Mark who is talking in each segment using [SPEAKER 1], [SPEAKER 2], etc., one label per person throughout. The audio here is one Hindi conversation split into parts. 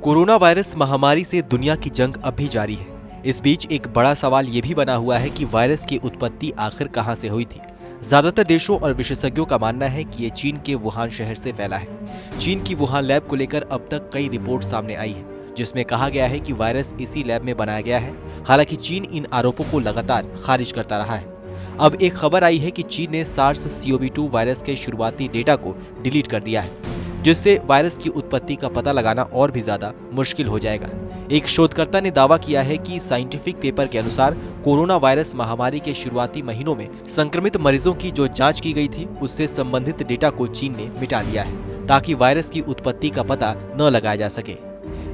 [SPEAKER 1] कोरोना वायरस महामारी से दुनिया की जंग अब भी जारी है। इस बीच एक बड़ा सवाल ये भी बना हुआ है कि वायरस की उत्पत्ति आखिर कहां से हुई थी। ज्यादातर देशों और विशेषज्ञों का मानना है कि ये चीन के वुहान शहर से फैला है। चीन की वुहान लैब को लेकर अब तक कई रिपोर्ट सामने आई है, जिसमें कहा गया है कि वायरस इसी लैब में बनाया गया है। हालांकि चीन इन आरोपों को लगातार खारिज करता रहा है। अब एक खबर आई है कि चीन ने SARS-CoV-2 वायरस के शुरुआती डेटा को डिलीट कर दिया है, जिससे वायरस की उत्पत्ति का पता लगाना और भी ज्यादा मुश्किल हो जाएगा। एक शोधकर्ता ने दावा किया है कि साइंटिफिक पेपर के अनुसार कोरोना वायरस महामारी के शुरुआती महीनों में संक्रमित मरीजों की जो जांच की गई थी, उससे संबंधित डेटा को चीन ने मिटा दिया है, ताकि वायरस की उत्पत्ति का पता न लगाया जा सके।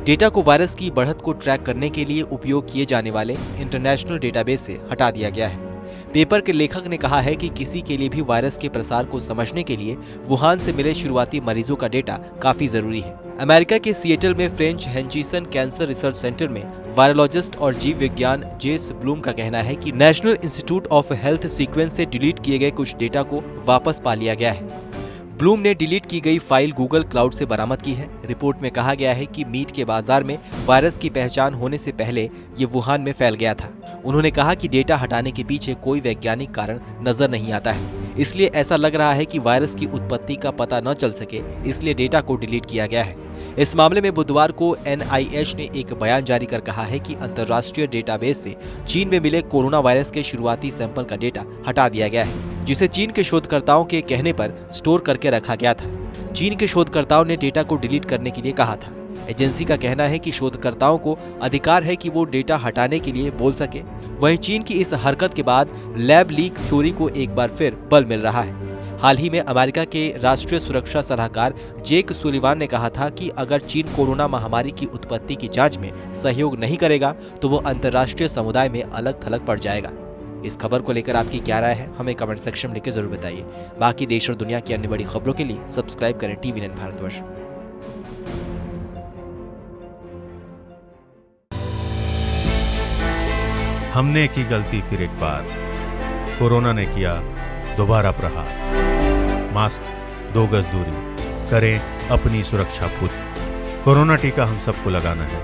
[SPEAKER 1] डेटा को वायरस की बढ़त को ट्रैक करने के लिए उपयोग किए जाने वाले इंटरनेशनल डेटाबेस से हटा दिया गया है। पेपर के लेखक ने कहा है कि किसी के लिए भी वायरस के प्रसार को समझने के लिए वुहान से मिले शुरुआती मरीजों का डेटा काफी जरूरी है। अमेरिका के सिएटल में फ्रेंच हेंचिसन कैंसर रिसर्च सेंटर में वायरोलॉजिस्ट और जीव विज्ञान जेस ब्लूम का कहना है कि national institute of health sequence से डिलीट किए गए कुछ डेटा को वापस पा लिया गया है। ब्लूम ने डिलीट की गई फाइल गूगल क्लाउड से बरामद की है। रिपोर्ट में कहा गया है कि मीट के बाजार में वायरस की पहचान होने से पहले ये वुहान में फैल गया था। उन्होंने कहा कि डेटा हटाने के पीछे कोई वैज्ञानिक कारण नजर नहीं आता है, इसलिए ऐसा लग रहा है कि वायरस की उत्पत्ति का पता न चल सके, इसलिए डेटा को डिलीट किया गया है। इस मामले में बुधवार को NIH ने एक बयान जारी कर कहा है कि अंतर्राष्ट्रीय डेटाबेस से चीन में मिले कोरोना वायरस के शुरुआती सैंपल का डेटा हटा दिया गया है, जिसे चीन के शोधकर्ताओं के कहने पर स्टोर करके रखा गया था। चीन के शोधकर्ताओं ने डेटा को डिलीट करने के लिए कहा था। एजेंसी का कहना है कि शोधकर्ताओं को अधिकार है कि वो डेटा हटाने के लिए बोल सके। वहीं चीन की इस हरकत के बाद लैब लीक थ्योरी को एक बार फिर बल मिल रहा है। हाल ही में अमेरिका के राष्ट्रीय सुरक्षा सलाहकार जेक सुलिवान ने कहा था कि अगर चीन कोरोना महामारी की उत्पत्ति की जांच में सहयोग नहीं करेगा तो वो अंतर्राष्ट्रीय समुदाय में अलग थलग पड़ जाएगा। इस खबर को लेकर आपकी क्या राय है, हमें कमेंट सेक्शन में लिखकर जरूर बताइए। बाकी देश और दुनिया की अन्य बड़ी खबरों के लिए सब्सक्राइब करें TV9 भारतवर्ष।
[SPEAKER 2] हमने की गलती फिर एक बार, कोरोना ने किया दोबारा प्रहार। मास्क, 2 गज दूरी, करें अपनी सुरक्षा खुद। कोरोना टीका हम सबको लगाना है,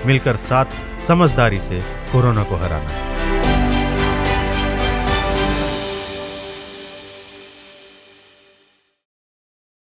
[SPEAKER 2] मिलकर साथ समझदारी से कोरोना को हराना है।